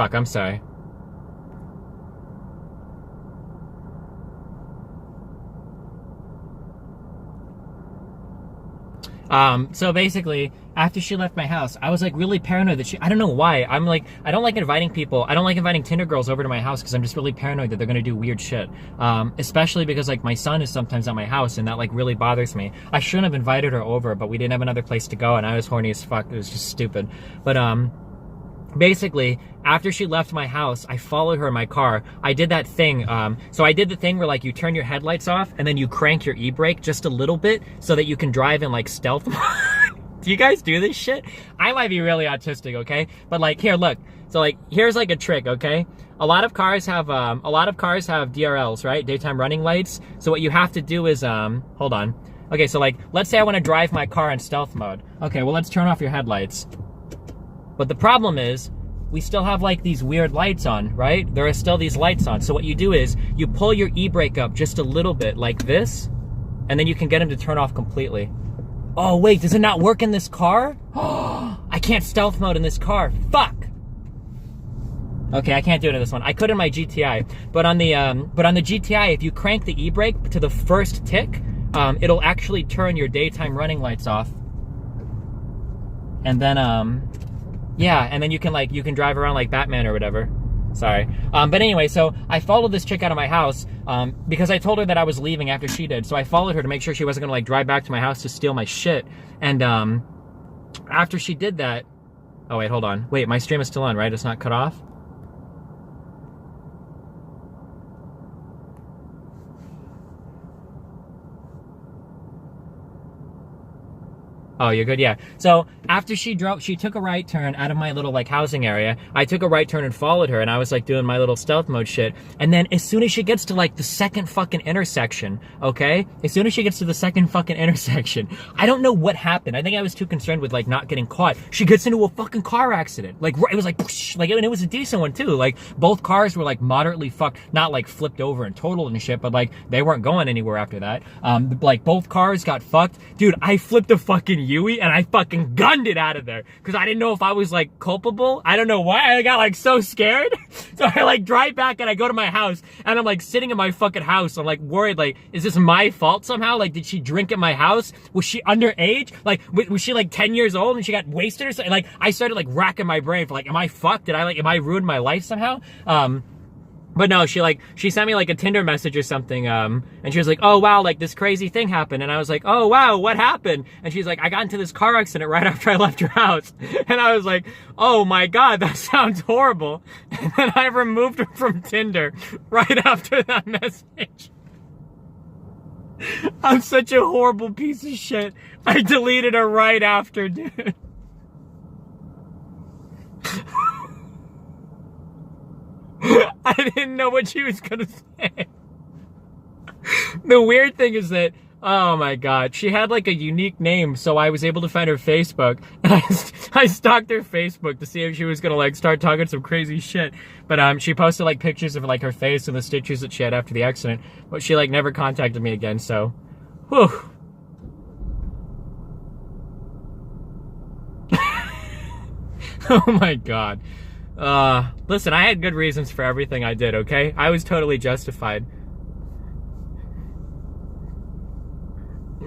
Fuck, I'm sorry. So basically, after she left my house, I was like really paranoid that I don't know why. I'm like, I don't like inviting people. I don't like inviting Tinder girls over to my house because I'm just really paranoid that they're gonna do weird shit. Especially because like my son is sometimes at my house and that like really bothers me. I shouldn't have invited her over, but we didn't have another place to go and I was horny as fuck. It was just stupid. But, basically, after she left my house, I followed her in my car. I did that thing. So I did the thing where like you turn your headlights off and then you crank your e-brake just a little bit so that you can drive in like stealth mode. Do you guys do this shit? I might be really autistic, okay? But like, here, look. So like, here's like a trick, okay? A lot of cars have DRLs, right? Daytime running lights. So what you have to do is, hold on. Okay, so like, let's say I want to drive my car in stealth mode. Okay, well, let's turn off your headlights. But the problem is, we still have like these weird lights on, right? There are still these lights on. So what you do is, you pull your e-brake up just a little bit, like this, and then you can get them to turn off completely. Oh wait, does it not work in this car? I can't stealth mode in this car, fuck! Okay, I can't do it in this one. I could in my GTI, but on the GTI, if you crank the e-brake to the first tick, it'll actually turn your daytime running lights off. And then, yeah, and then you can drive around like Batman or whatever. Sorry. But anyway, so I followed this chick out of my house, because I told her that I was leaving after she did. So I followed her to make sure she wasn't gonna like drive back to my house to steal my shit. And, after she did that, oh wait, hold on. Wait, my stream is still on, right? It's not cut off? Oh, you're good? Yeah. So after she took a right turn out of my little like housing area. I took a right turn and followed her and I was like doing my little stealth mode shit. And then as soon as she gets to like the second fucking intersection, okay? As soon as she gets to the second fucking intersection, I don't know what happened. I think I was too concerned with like not getting caught. She gets into a fucking car accident. Like it was like, whoosh, like, and it was a decent one too. Like both cars were like moderately fucked, not like flipped over and totaled and shit, but like they weren't going anywhere after that. Like both cars got fucked. Dude, I flipped a fucking Yui and I fucking gunned it out of there because I didn't know if I was like culpable. I don't know why. I got like so scared. So I like drive back and I go to my house and I'm like sitting in my fucking house. I'm like worried, like, is this my fault somehow? Like, did she drink at my house? Was she underage? Like, was she like 10 years old and she got wasted or something? Like, I started like racking my brain for like, am I fucked? Am I ruined my life somehow? But no, she sent me like a Tinder message or something, and she was like, oh wow, like this crazy thing happened, and I was like, oh wow, what happened? And she's like, I got into this car accident right after I left your house, and I was like, oh my god, that sounds horrible, and then I removed her from Tinder right after that message. I'm such a horrible piece of shit. I deleted her right after, dude. I didn't know what she was gonna say. The weird thing is that, oh my god, she had like a unique name, so I was able to find her Facebook, and I stalked her Facebook to see if she was gonna like start talking some crazy shit. But she posted like pictures of like her face and the stitches that she had after the accident, but she like never contacted me again, so whew. Oh my god. Listen, I had good reasons for everything I did, okay? I was totally justified.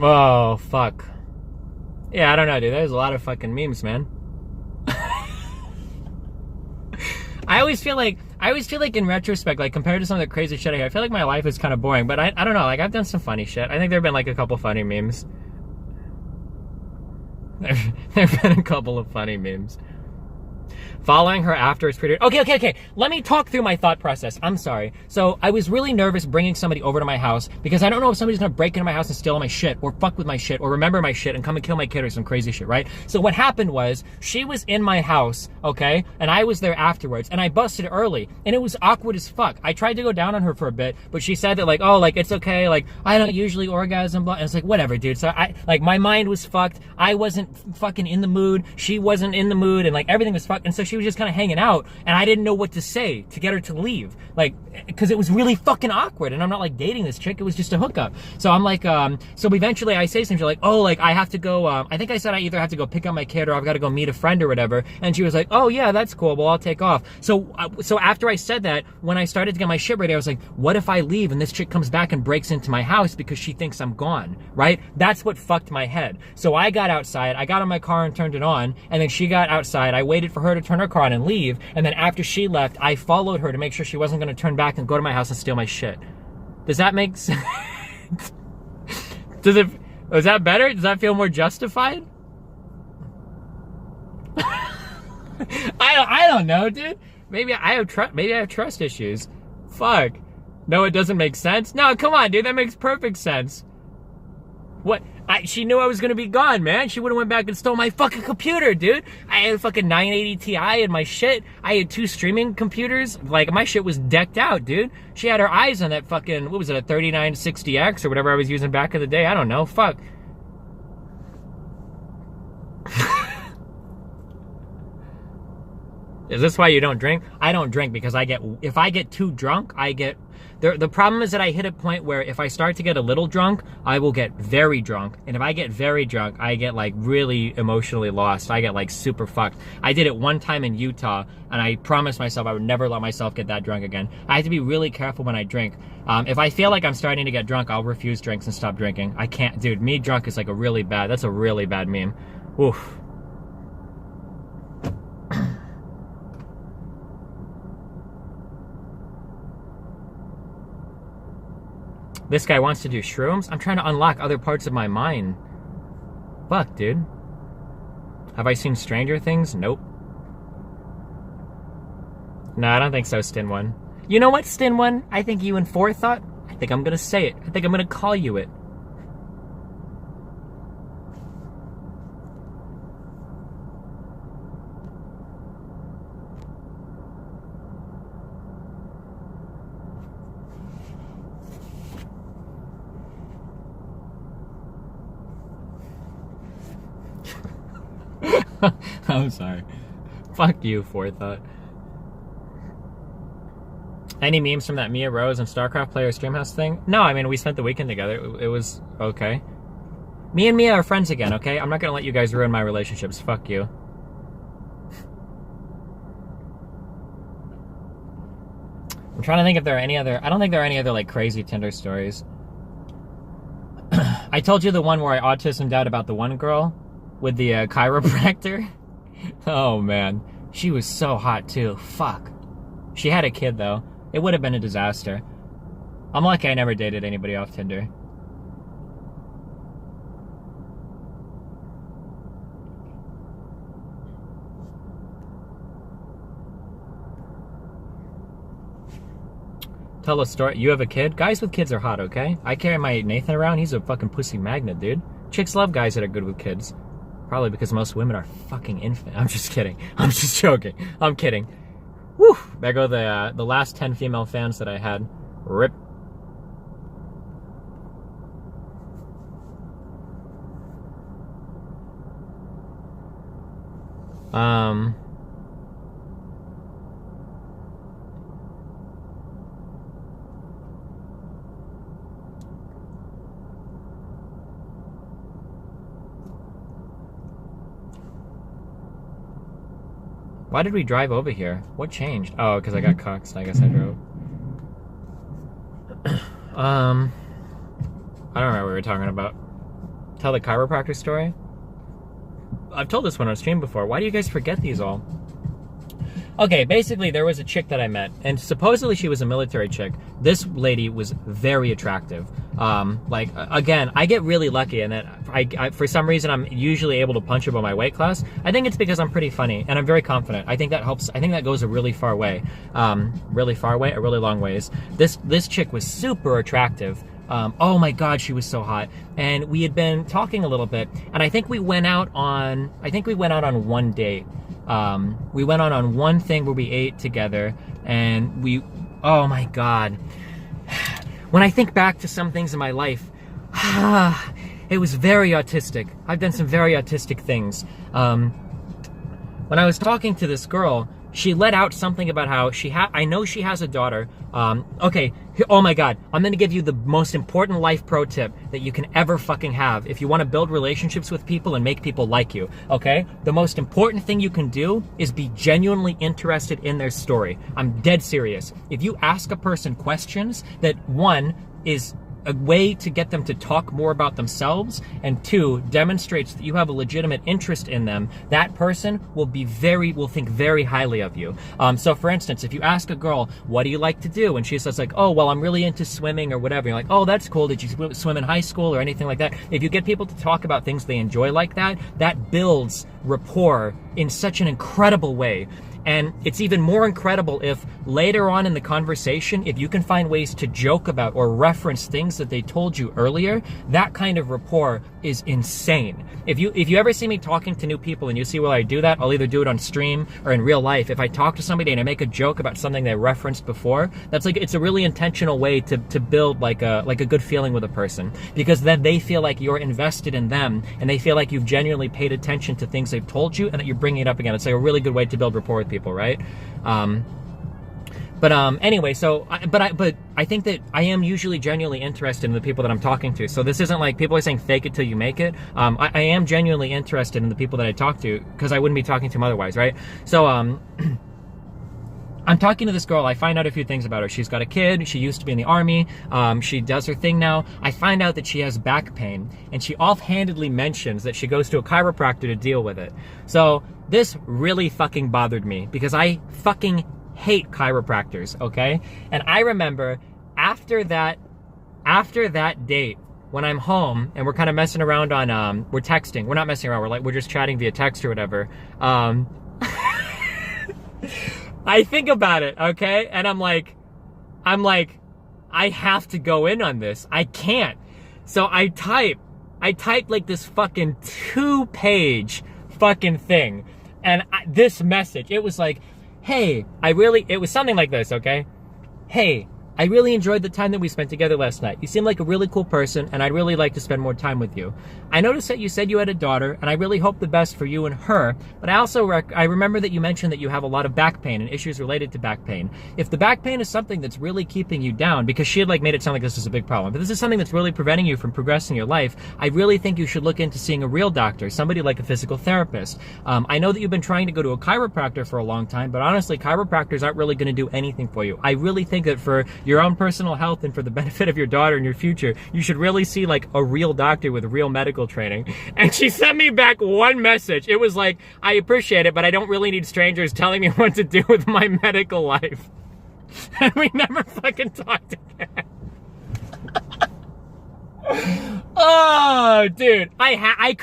Oh, fuck. Yeah, I don't know, dude. There's a lot of fucking memes, man. I always feel like in retrospect, like compared to some of the crazy shit I feel like my life is kind of boring, but I don't know, like I've done some funny shit. I think there've been like a couple funny memes. There've been a couple of funny memes. Following her after is pretty... Okay. Let me talk through my thought process. I'm sorry. So I was really nervous bringing somebody over to my house because I don't know if somebody's gonna break into my house and steal my shit or fuck with my shit or remember my shit and come and kill my kid or some crazy shit, right? So what happened was she was in my house, okay? And I was there afterwards and I busted early and it was awkward as fuck. I tried to go down on her for a bit, but she said that like, oh, like it's okay. Like I don't usually orgasm, blah. And it's like, whatever, dude. So my mind was fucked. I wasn't fucking in the mood. She wasn't in the mood and like everything was fucked. And so she she was just kind of hanging out, and I didn't know what to say to get her to leave. Like, because it was really fucking awkward, and I'm not like dating this chick, it was just a hookup. So I'm like, so eventually I say something like, oh, like I have to go, I think I said I either have to go pick up my kid or I've got to go meet a friend or whatever. And she was like, oh yeah, that's cool, well I'll take off. So after I said that, when I started to get my shit ready, I was like, what if I leave and this chick comes back and breaks into my house because she thinks I'm gone, right? That's what fucked my head. So I got outside, I got in my car and turned it on, and then she got outside, I waited for her to turn her car on and leave, and then after she left, I followed her to make sure she wasn't going to turn back and go to my house and steal my shit. Does that make sense? Is that better? Does that feel more justified? I don't know, dude. Maybe I have trust issues. Fuck. No, it doesn't make sense. No, come on, dude. That makes perfect sense. What? She knew I was gonna be gone, man. She would've went back and stole my fucking computer, dude. I had a fucking 980 Ti and my shit. I had 2 streaming computers. Like, my shit was decked out, dude. She had her eyes on that fucking, what was it, a 3960X or whatever I was using back in the day. I don't know. Fuck. Is this why you don't drink? I don't drink because if I get too drunk, the problem is that I hit a point where if I start to get a little drunk, I will get very drunk. And if I get very drunk, I get like really emotionally lost. I get like super fucked. I did it one time in Utah, and I promised myself I would never let myself get that drunk again. I have to be really careful when I drink. If I feel like I'm starting to get drunk, I'll refuse drinks and stop drinking. I can't, dude, me drunk is like that's a really bad meme. Oof. This guy wants to do shrooms? I'm trying to unlock other parts of my mind. Fuck, dude. Have I seen Stranger Things? Nope. No, I don't think so, Stin1. You know what, Stin1? I think you and Forethought, I think I'm gonna say it. I think I'm gonna call you it. I'm sorry. Fuck you, Forethought. Any memes from that Mia Rose and StarCraft player Streamhouse thing? No, I mean, we spent the weekend together. It was okay. Me and Mia are friends again, okay? I'm not gonna let you guys ruin my relationships. Fuck you. I'm trying to think if there are any other... I don't think there are any other, like, crazy Tinder stories. I told you the one where I autismed out about the one girl with the chiropractor. Oh, man. She was so hot, too. Fuck. She had a kid, though. It would have been a disaster. I'm lucky I never dated anybody off Tinder. Tell a story. You have a kid? Guys with kids are hot, okay? I carry my Nathan around. He's a fucking pussy magnet, dude. Chicks love guys that are good with kids. Probably because most women are fucking infant. I'm just kidding. I'm just joking. I'm kidding. Whew. There go the last 10 female fans that I had. Rip. Why did we drive over here? What changed? Oh, because I got cucked. I guess I drove. I don't remember what we were talking about. Tell the chiropractor story? I've told this one on stream before. Why do you guys forget these all? Okay, basically there was a chick that I met, and supposedly she was a military chick. This lady was very attractive. Like, again, I get really lucky in that I for some reason I'm usually able to punch above my weight class. I think it's because I'm pretty funny, and I'm very confident. I think that helps. I think that goes a really far way. Really far way, a really long ways. This chick was super attractive. Oh my God, she was so hot. And we had been talking a little bit, and I think we went out on one date. We went on one thing where we ate together, and oh my God. When I think back to some things in my life, it was very autistic. I've done some very autistic things. when I was talking to this girl, she let out something about how I know she has a daughter. Okay, oh my God, I'm gonna give you the most important life pro tip that you can ever fucking have if you wanna build relationships with people and make people like you, okay? The most important thing you can do is be genuinely interested in their story. I'm dead serious. If you ask a person questions that, one, is a way to get them to talk more about themselves, and two, demonstrates that you have a legitimate interest in them, that person will think very highly of you. So for instance, if you ask a girl, what do you like to do? And she says like, oh, well, I'm really into swimming or whatever. You're like, oh, that's cool. Did you swim in high school or anything like that? If you get people to talk about things they enjoy like that, that builds rapport in such an incredible way. And it's even more incredible if later on in the conversation, if you can find ways to joke about or reference things that they told you earlier, that kind of rapport is insane. If you ever see me talking to new people and you see where I do that, I'll either do it on stream or in real life. If I talk to somebody and I make a joke about something they referenced before, that's like, it's a really intentional way to build like a good feeling with a person, because then they feel like you're invested in them and they feel like you've genuinely paid attention to things they've told you and that you're bringing it up again. It's like a really good way to build rapport with people, right? Anyway, so I think that I am usually genuinely interested in the people that I'm talking to. So this isn't like people are saying fake it till you make it. I am genuinely interested in the people that I talk to, because I wouldn't be talking to them otherwise, right? So I'm talking to this girl. I find out a few things about her. She's got a kid. She used to be in the army. She does her thing now. I find out that she has back pain, and she offhandedly mentions that she goes to a chiropractor to deal with it. So this really fucking bothered me, because I fucking hate chiropractors, okay? And I remember after that date, when I'm home and we're kind of messing around on, we're texting. We're not messing around. We're just chatting via text or whatever. I think about it, okay? And I'm like, I have to go in on this. I can't. So I type like this fucking 2-page fucking thing. And this message, it was like, hey, it was something like this, okay? Hey, I really enjoyed the time that we spent together last night. You seem like a really cool person, and I'd really like to spend more time with you. I noticed that you said you had a daughter, and I really hope the best for you and her, but I also I remember that you mentioned that you have a lot of back pain and issues related to back pain. If the back pain is something that's really keeping you down, because she had like made it sound like this is a big problem, but this is something that's really preventing you from progressing your life, I really think you should look into seeing a real doctor, somebody like a physical therapist. I know that you've been trying to go to a chiropractor for a long time, but honestly, chiropractors aren't really going to do anything for you. I really think that for your own personal health and for the benefit of your daughter and your future, you should really see like a real doctor with real medical training. And she sent me back one message. It was like, I appreciate it, but I don't really need strangers telling me what to do with my medical life. And we never fucking talked again. Oh, dude, I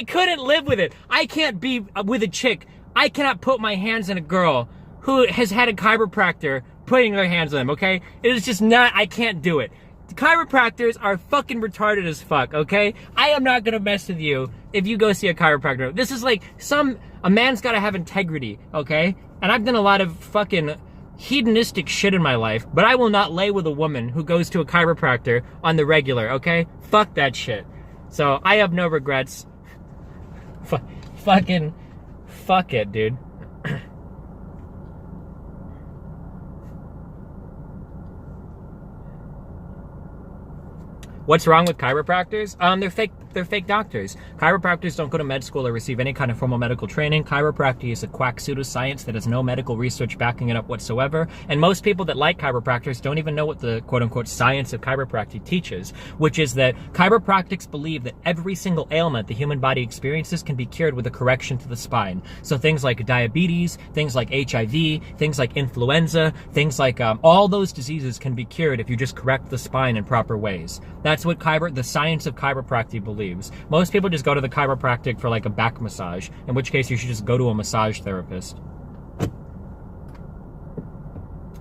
couldn't live with it. I can't be with a chick. I cannot put my hands on a girl who has had a chiropractor putting their hands on them, okay? It is just not, I can't do it. The chiropractors are fucking retarded as fuck, okay? I am not gonna mess with you if you go see a chiropractor. This is like a man's gotta have integrity, okay? And I've done a lot of fucking hedonistic shit in my life, but I will not lay with a woman who goes to a chiropractor on the regular, okay? Fuck that shit. So I have no regrets. Fucking fuck it, dude. What's wrong with chiropractors? They're fake doctors. Chiropractors don't go to med school or receive any kind of formal medical training. Chiropractic is a quack pseudoscience that has no medical research backing it up whatsoever. And most people that like chiropractors don't even know what the quote-unquote science of chiropractic teaches, which is that chiropractics believe that every single ailment the human body experiences can be cured with a correction to the spine. So things like diabetes, things like HIV, things like influenza, things like all those diseases can be cured if you just correct the spine in proper ways. That's what the science of chiropractic believes. Most people just go to the chiropractic for like a back massage, in which case you should just go to a massage therapist.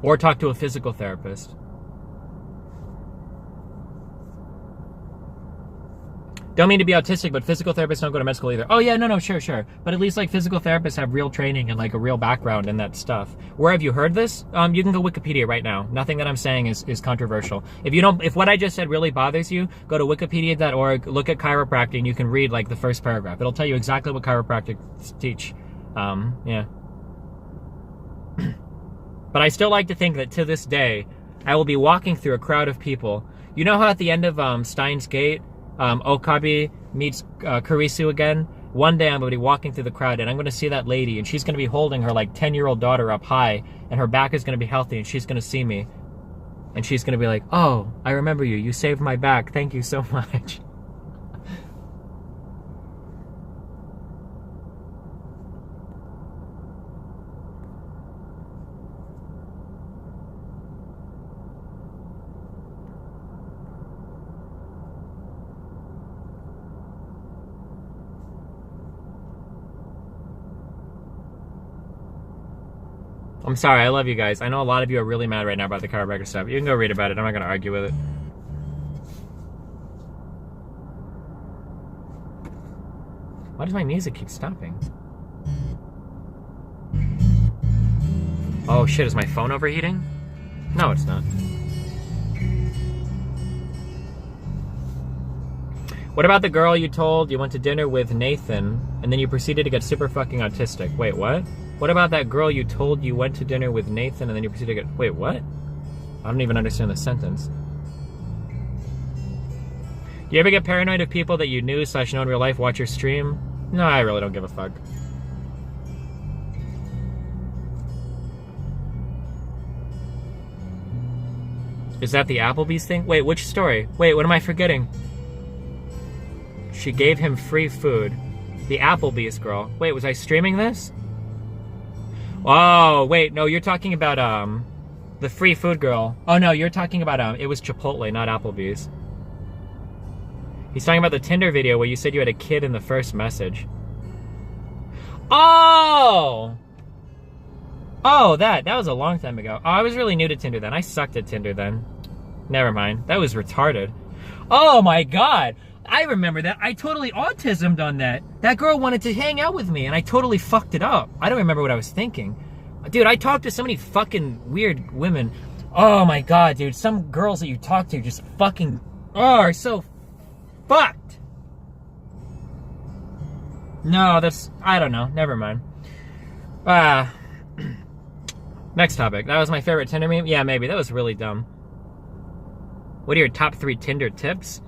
Or talk to a physical therapist. Don't mean to be autistic, but physical therapists don't go to med school either. Oh yeah, no, sure. But at least like physical therapists have real training and like a real background in that stuff. Where have you heard this? You can go Wikipedia right now. Nothing that I'm saying is controversial. If what I just said really bothers you, go to wikipedia.org, look at chiropractic, and you can read like the first paragraph. It'll tell you exactly what chiropractics teach. Yeah. But I still like to think that to this day, I will be walking through a crowd of people. You know how at the end of Steins Gate, Okabe meets Kurisu again? One day I'm going to be walking through the crowd and I'm going to see that lady and she's going to be holding her like 10-year-old daughter up high and her back is going to be healthy and she's going to see me. And she's going to be like, oh, I remember you. You saved my back. Thank you so much. I'm sorry, I love you guys. I know a lot of you are really mad right now about the chiropractor stuff. You can go read about it. I'm not going to argue with it. Why does my music keep stopping? Oh shit, is my phone overheating? No, it's not. What about the girl you told you went to dinner with Nathan and then you proceeded to get super fucking autistic? Wait, what? What about that girl you told you went to dinner with Nathan and then you proceeded to get... Wait, what? I don't even understand the sentence. Do you ever get paranoid of people that you knew / know in real life watch your stream? No, I really don't give a fuck. Is that the Applebee's thing? Wait, which story? Wait, what am I forgetting? She gave him free food. The Applebee's girl. Wait, was I streaming this? Oh, wait, no, you're talking about, the free food girl. Oh, no, you're talking about, it was Chipotle, not Applebee's. He's talking about the Tinder video where you said you had a kid in the first message. Oh! Oh, that was a long time ago. Oh, I was really new to Tinder then. I sucked at Tinder then. Never mind. That was retarded. Oh my god! I remember that. I totally autismed on that. That girl wanted to hang out with me, and I totally fucked it up. I don't remember what I was thinking. Dude, I talked to so many fucking weird women. Oh my god, dude. Some girls that you talk to just fucking are so fucked. No, that's... I don't know. Never mind. Next topic. That was my favorite Tinder meme? Yeah, maybe. That was really dumb. What are your top 3 Tinder tips?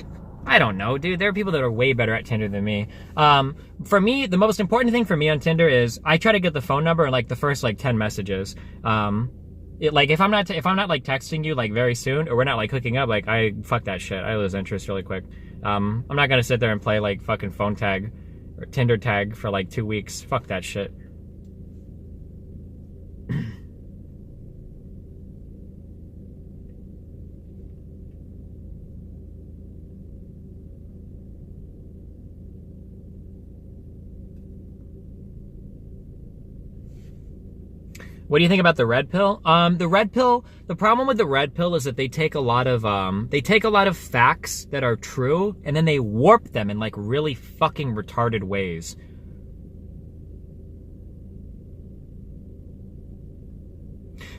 I don't know, dude. There are people that are way better at Tinder than me. For me, the most important thing for me on Tinder is I try to get the phone number in like the first like 10 messages. Like if I'm not like texting you like very soon or we're not like hooking up, like I fuck that shit. I lose interest really quick. I'm not gonna sit there and play like fucking phone tag or Tinder tag for like 2 weeks. Fuck that shit. What do you think about the red pill? The red pill, the problem with the red pill is that they take a lot of facts that are true and then they warp them in like really fucking retarded ways.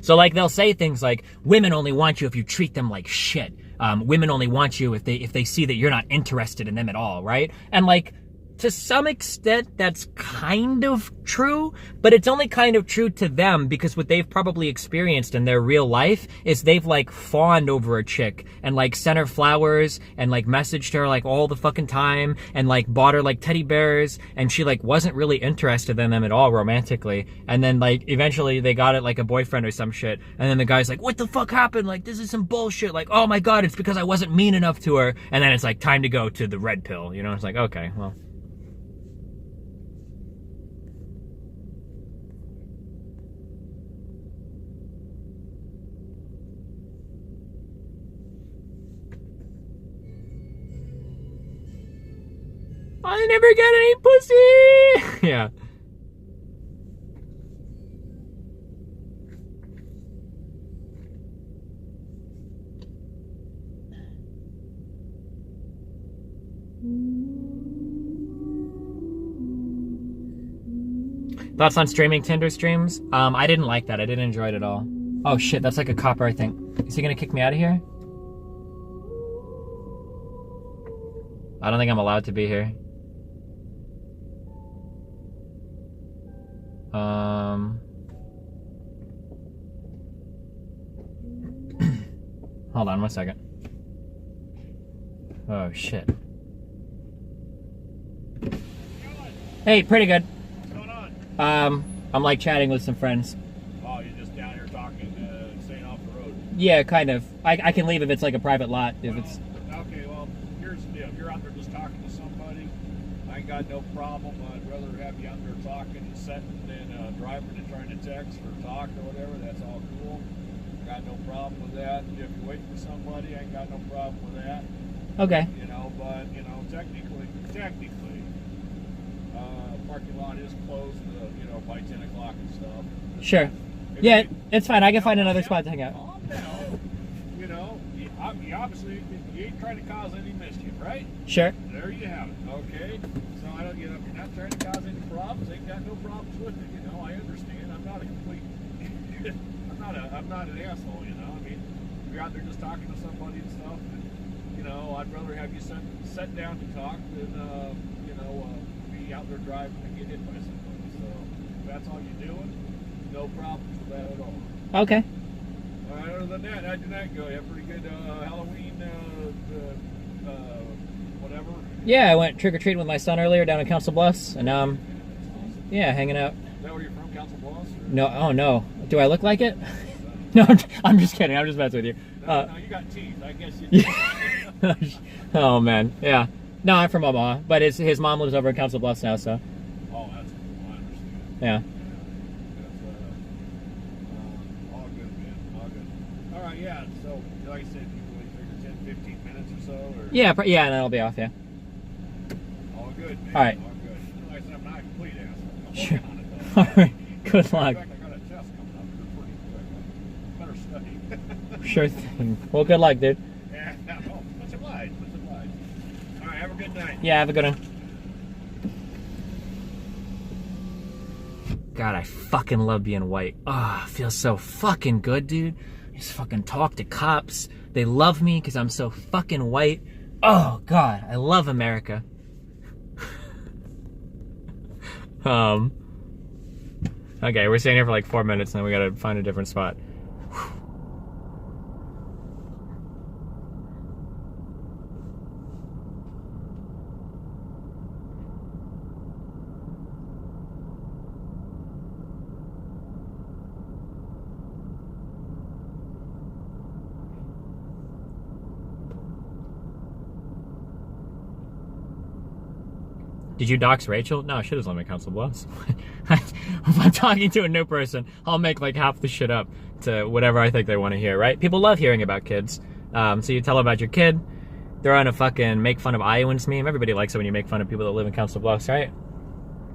So like they'll say things like, women only want you if you treat them like shit. Women only want you if they see that you're not interested in them at all, right? And like, to some extent, that's kind of true, but it's only kind of true to them because what they've probably experienced in their real life is they've like fawned over a chick and like sent her flowers and like messaged her like all the fucking time and like bought her like teddy bears and she like wasn't really interested in them at all romantically. And then like eventually they got it like a boyfriend or some shit. And then the guy's like, what the fuck happened? Like this is some bullshit. Like, oh my God, it's because I wasn't mean enough to her. And then it's like time to go to the red pill. You know, it's like, okay, well. I never get any pussy! Yeah. Thoughts on streaming Tinder streams? I didn't like that. I didn't enjoy it at all. Oh shit, that's like a copper, I think. Is he gonna kick me out of here? I don't think I'm allowed to be here. Hold on 1 second. Oh shit. Hey, pretty good. What's going on? I'm like chatting with some friends. Oh, you're just down here talking, staying off the road. Yeah, kind of. I can leave if it's like a private lot. If it's Okay, well, here's the deal. If you're out there just talking to somebody, I ain't got no problem. I'd rather have you out there talking and setting than driving and trying to text or talk or whatever. That's all cool. Got no problem with that. If you're waiting for somebody, I ain't got no problem with that. okay. You know, but, you know, technically, parking lot is closed, you know, by 10 o'clock and stuff. Sure. Yeah, it's fine. I can find another spot to hang out. Calm down. You know, you obviously you ain't trying to cause any mischief, right? Sure. There you have it. Okay. So I don't, you know, if you're not trying to cause any problems, ain't got no problems with it. You know, I understand. I'm not a complete. I'm not an asshole. You know, I mean, if you're out there just talking to somebody and stuff, and, you know, I'd rather have you sit down to talk than you know, be out there driving and get hit by somebody. So if that's all you're doing, no problems with that at all. Okay. All right, other than that, how'd your night go? You have pretty good Halloween, whatever? Yeah, I went trick-or-treating with my son earlier down in Council Bluffs, and yeah, hanging out. Is that where you're from, Council Bluffs? No, oh no. Do I look like it? No, I'm just kidding. I'm just messing with you. No, you got teeth. I guess you. Oh man, yeah. No, I'm from Omaha, but his mom lives over in Council Bluffs now, so. Oh, that's cool. I understand. Yeah. That's all good, man. All good. All right, yeah. So, like I said, you really figure 10, 15 minutes or so, or. Yeah, yeah, and then I'll be off. Yeah. All good, man. All right. All good. Like I said, I'm not a complete asshole. I'm Sure. working on it, though. All right. Good luck. In fact, I got a test coming up. It's pretty quick. Better study. Sure thing. Well, good luck, dude. Yeah. Oh, much obliged. Much obliged. All right. Have a good night. Yeah, have a good one. God, I fucking love being white. Oh, it feels so fucking good, dude. I just fucking talk to cops. They love me because I'm so fucking white. Oh, God, I love America. Okay, we're staying here for like 4 minutes and then we gotta find a different spot. Did you dox Rachel? No, she doesn't live in Council Bluffs. If I'm talking to a new person, I'll make like half the shit up to whatever I think they want to hear, right? People love hearing about kids. So you tell them about your kid, they're on a fucking make fun of Iowans meme. Everybody likes it when you make fun of people that live in Council Bluffs, right?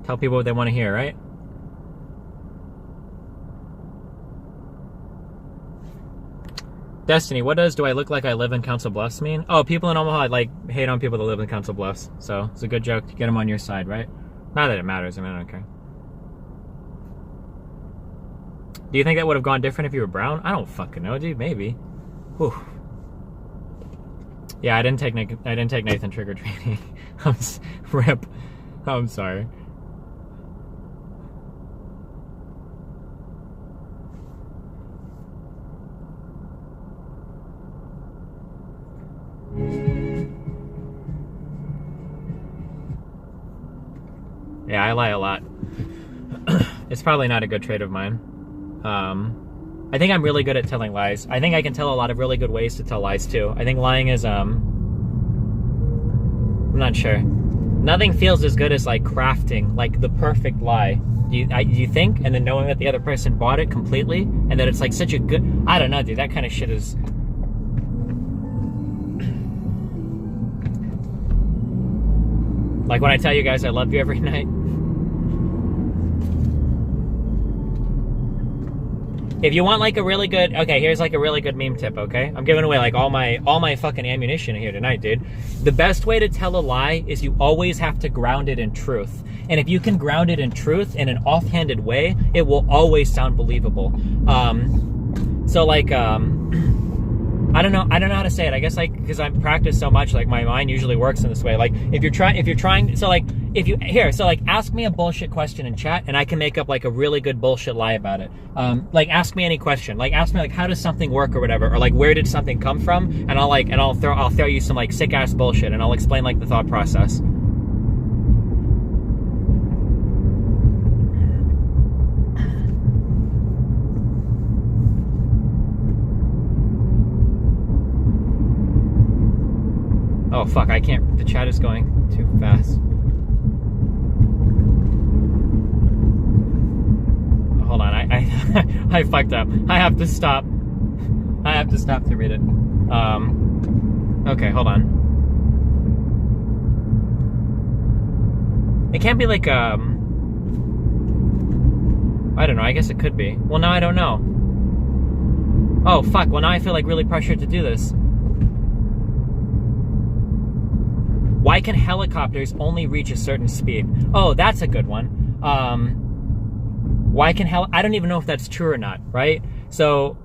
Tell people what they want to hear, right? Destiny, what does "do I look like I live in Council Bluffs" mean? Oh, people in Omaha like hate on people that live in Council Bluffs. So it's a good joke to get them on your side, right? Not that it matters. I mean, I don't care. Do you think that would have gone different if you were brown? I don't fucking know, dude. Maybe. Whew. Yeah, I didn't take Nathan trick or treating. Rip. I'm sorry. Yeah, I lie a lot. It's probably not a good trait of mine. I think I'm really good at telling lies. I think I can tell a lot of really good ways to tell lies too. I think lying is, I'm not sure. Nothing feels as good as like crafting like the perfect lie. You think, and then knowing that the other person bought it completely, and that it's like such a good, I don't know, dude, that kind of shit is. Like when I tell you guys I love you every night. If you want like a really good, okay, here's like a really good meme tip, okay? I'm giving away like all my fucking ammunition here tonight, dude. The best way to tell a lie is you always have to ground it in truth. And if you can ground it in truth in an offhanded way, it will always sound believable. So like, I don't know how to say it. I guess like because I've practiced so much, like my mind usually works in this way. Like if you're trying, so like so like ask me a bullshit question in chat, and I can make up like a really good bullshit lie about it. Like ask me any question. Like ask me like how does something work or whatever, or like where did something come from, and I'll throw you some like sick ass bullshit, and I'll explain like the thought process. Oh fuck, I can't, the chat is going too fast. Hold on, I fucked up. I have to stop to read it. Okay, hold on. It can't be like, I don't know, I guess it could be. Well, now I don't know. Oh fuck, well now I feel like really pressured to do this. Why can helicopters only reach a certain speed? Oh, that's a good one. Why can I don't even know if that's true or not, right? So,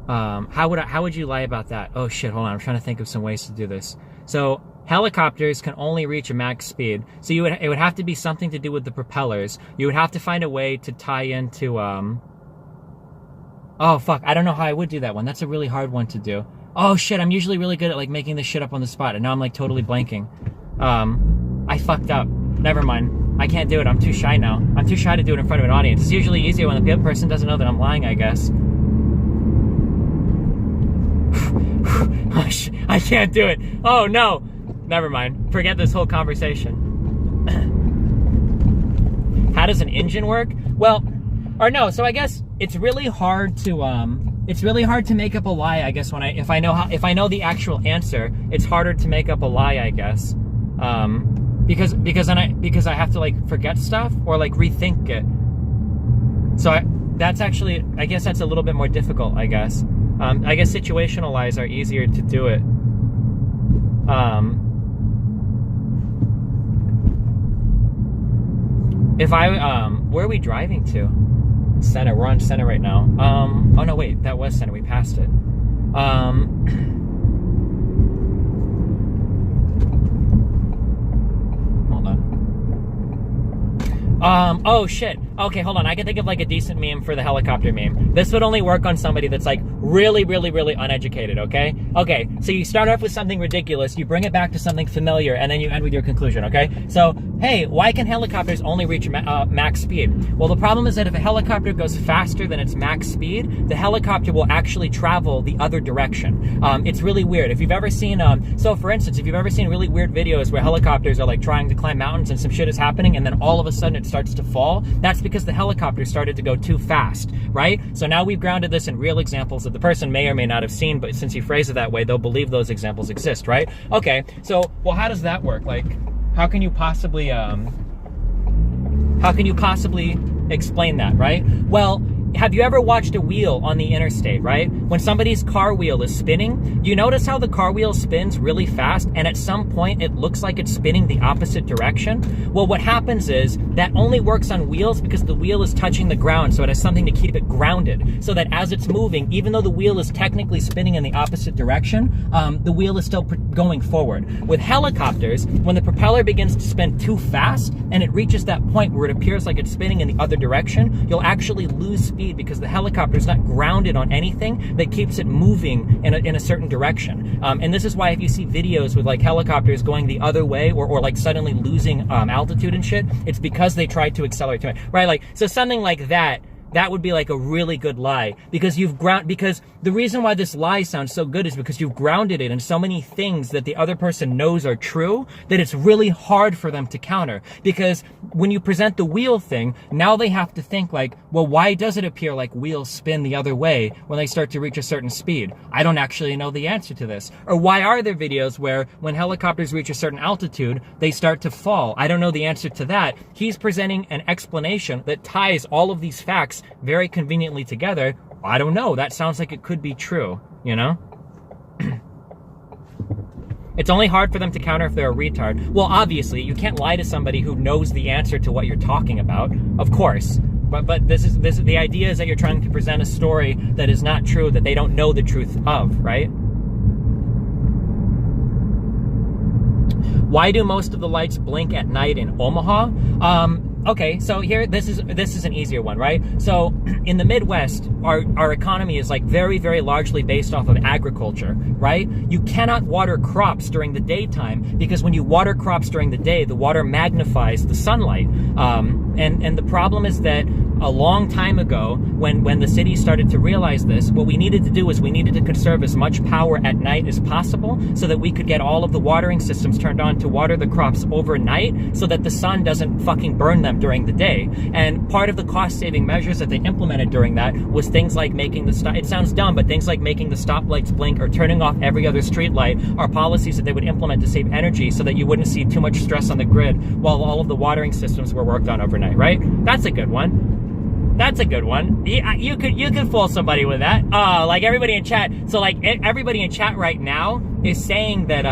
how would you lie about that? Oh shit, hold on, I'm trying to think of some ways to do this. So, helicopters can only reach a max speed. So it would have to be something to do with the propellers. You would have to find a way to tie into, oh fuck, I don't know how I would do that one. That's a really hard one to do. Oh shit, I'm usually really good at like making this shit up on the spot, and now I'm like totally blanking. I fucked up. Never mind. I can't do it. I'm too shy now. I'm too shy to do it in front of an audience. It's usually easier when the person doesn't know that I'm lying, I guess. I can't do it. Oh no. Never mind. Forget this whole conversation. How does an engine work? Well, or no, so I guess it's really hard to make up a lie, I guess, if I know the actual answer, it's harder to make up a lie, I guess. Because I have to like forget stuff or like rethink it. So I guess that's a little bit more difficult, I guess. I guess situational lies are easier to do it. Where are we driving to? Center. We're on Center right now. Oh no, wait, that was Center. We passed it. Hold on. Oh shit. Okay, hold on. I can think of like a decent meme for the helicopter meme. This would only work on somebody that's like really, really, really uneducated, okay? Okay, so you start off with something ridiculous, you bring it back to something familiar, and then you end with your conclusion, okay? So, hey, why can helicopters only reach max speed? Well, the problem is that if a helicopter goes faster than its max speed, the helicopter will actually travel the other direction. It's really weird. If you've ever seen, so for instance, if you've ever seen really weird videos where helicopters are like trying to climb mountains and some shit is happening, and then all of a sudden it starts to fall, that's because the helicopter started to go too fast, right? So now we've grounded this in real examples that the person may or may not have seen, but since you phrase it that way, they'll believe those examples exist, right? Okay, so, well, how does that work? Like, how can you possibly explain that, right? Well, have you ever watched a wheel on the interstate, right? When somebody's car wheel is spinning, you notice how the car wheel spins really fast, and at some point it looks like it's spinning the opposite direction? Well, what happens is that only works on wheels because the wheel is touching the ground, so it has something to keep it grounded, so that as it's moving, even though the wheel is technically spinning in the opposite direction, the wheel is still going forward. With helicopters, when the propeller begins to spin too fast, and it reaches that point where it appears like it's spinning in the other direction, you'll actually lose speed because the helicopter is not grounded on anything that keeps it moving in a certain direction. And this is why if you see videos with like helicopters going the other way or like suddenly losing altitude and shit, it's because they tried to accelerate too much, right? Like, so something like that would be like a really good lie because because the reason why this lie sounds so good is because you've grounded it in so many things that the other person knows are true that it's really hard for them to counter. Because when you present the wheel thing, now they have to think like, well, why does it appear like wheels spin the other way when they start to reach a certain speed? I don't actually know the answer to this. Or why are there videos where when helicopters reach a certain altitude, they start to fall? I don't know the answer to that. He's presenting an explanation that ties all of these facts very conveniently together. I don't know. That sounds like it could be true, you know? It's only hard for them to counter if they're a retard. Well, obviously, you can't lie to somebody who knows the answer to what you're talking about. Of course. But this is the idea is that you're trying to present a story that is not true, that they don't know the truth of, right? Why do most of the lights blink at night in Omaha? Okay, so here, this is an easier one, right? So in the Midwest, our economy is like very, very largely based off of agriculture, right? You cannot water crops during the daytime because when you water crops during the day, the water magnifies the sunlight. And the problem is that a long time ago, when the city started to realize this, what we needed to do is we needed to conserve as much power at night as possible so that we could get all of the watering systems turned on to water the crops overnight so that the sun doesn't fucking burn them during the day. And part of the cost-saving measures that they implemented during that was things like making it sounds dumb, but things like making the stoplights blink or turning off every other street light are policies that they would implement to save energy so that you wouldn't see too much stress on the grid while all of the watering systems were worked on overnight, right? That's a good one. That's a good one. You could fool somebody with that. Like everybody in chat. So like everybody in chat right now is saying that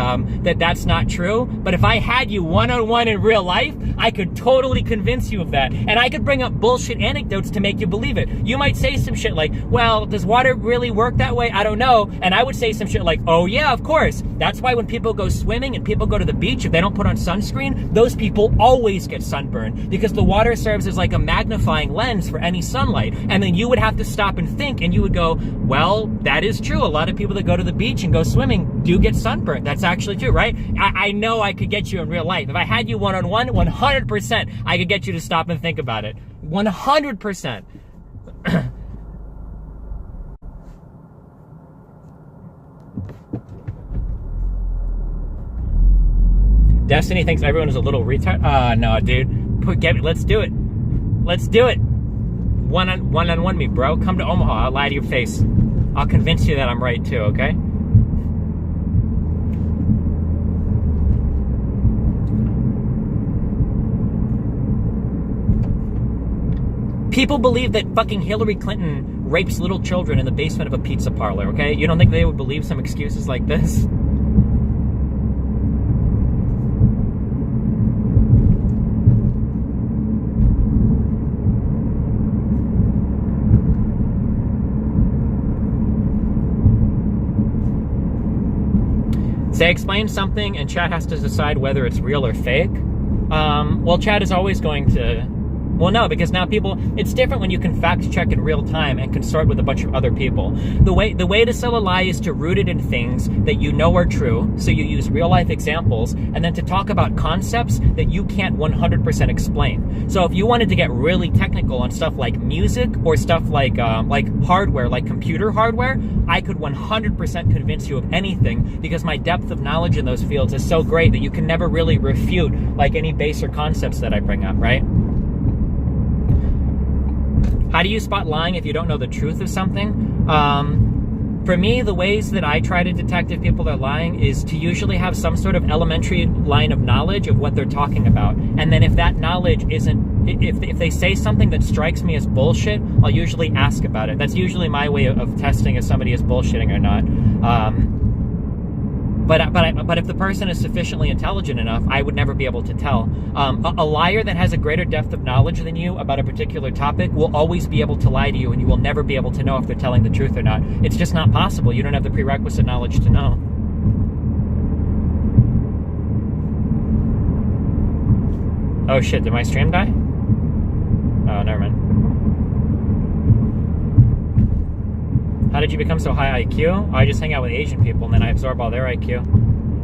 that's not true. But if I had you one-on-one in real life, I could totally convince you of that. And I could bring up bullshit anecdotes to make you believe it. You might say some shit like, well, does water really work that way? I don't know. And I would say some shit like, oh yeah, of course. That's why when people go swimming and people go to the beach, if they don't put on sunscreen, those people always get sunburned because the water serves as like a magnifying lens for any sunlight. And then you would have to stop and think and you would go, well, that is true. A lot of people that go to the beach and go swimming do get sunburned. That's actually true, right? I know I could get you in real life. If I had you one-on-one, 100%, I could get you to stop and think about it. 100%. Destiny thinks everyone is a little retard. No, dude. Let's do it. Let's do it. One-on-one me, bro. Come to Omaha. I'll lie to your face. I'll convince you that I'm right too, okay? People believe that fucking Hillary Clinton rapes little children in the basement of a pizza parlor, okay? You don't think they would believe some excuses like this? Say explain something and chat has to decide whether it's real or fake. Well, chat is always going to... Well, no, because now it's different when you can fact check in real time and consort with a bunch of other people. The way to sell a lie is to root it in things that you know are true, so you use real life examples, and then to talk about concepts that you can't 100% explain. So if you wanted to get really technical on stuff like music or stuff like hardware, like computer hardware, I could 100% convince you of anything because my depth of knowledge in those fields is so great that you can never really refute like any baser concepts that I bring up, right? How do you spot lying if you don't know the truth of something? For me, the ways that I try to detect if people are lying is to usually have some sort of elementary line of knowledge of what they're talking about. And then if that knowledge isn't, if they say something that strikes me as bullshit, I'll usually ask about it. That's usually my way of testing if somebody is bullshitting or not. But if the person is sufficiently intelligent enough, I would never be able to tell. A liar that has a greater depth of knowledge than you about a particular topic will always be able to lie to you, and you will never be able to know if they're telling the truth or not. It's just not possible. You don't have the prerequisite knowledge to know. Oh shit, did my stream die? Oh, never mind. How did you become so high IQ? I just hang out with Asian people and then I absorb all their IQ.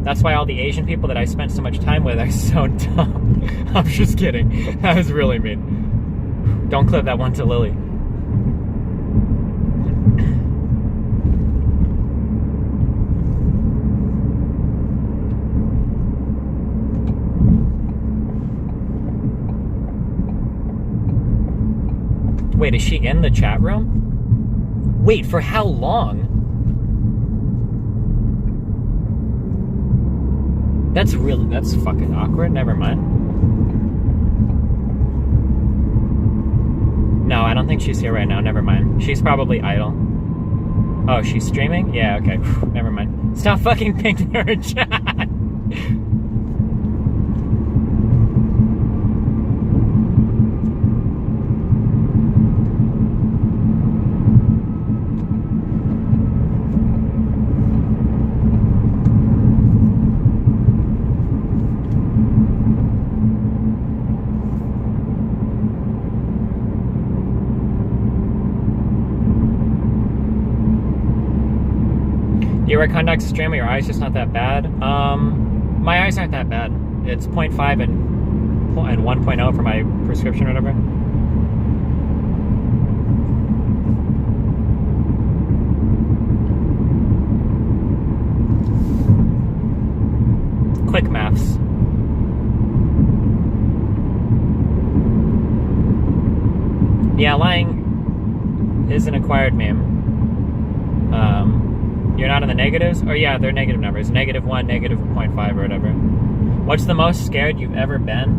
That's why all the Asian people that I spent so much time with are so dumb. I'm just kidding. That was really mean. Don't clip that one to Lily. Wait, is she in the chat room? Wait, for how long? That's fucking awkward. Never mind. No, I don't think she's here right now. Never mind. She's probably idle. Oh, she's streaming? Yeah, okay. Never mind. Stop fucking pinging her in chat. You wear contacts to stream, or your eyes just not that bad? My eyes aren't that bad. It's 0.5 and 1.0 for my prescription or whatever. Quick maths. Yeah, lying is an acquired meme. You're not in the negatives? Oh yeah, they're negative numbers. -1, -0.5 or whatever. What's the most scared you've ever been?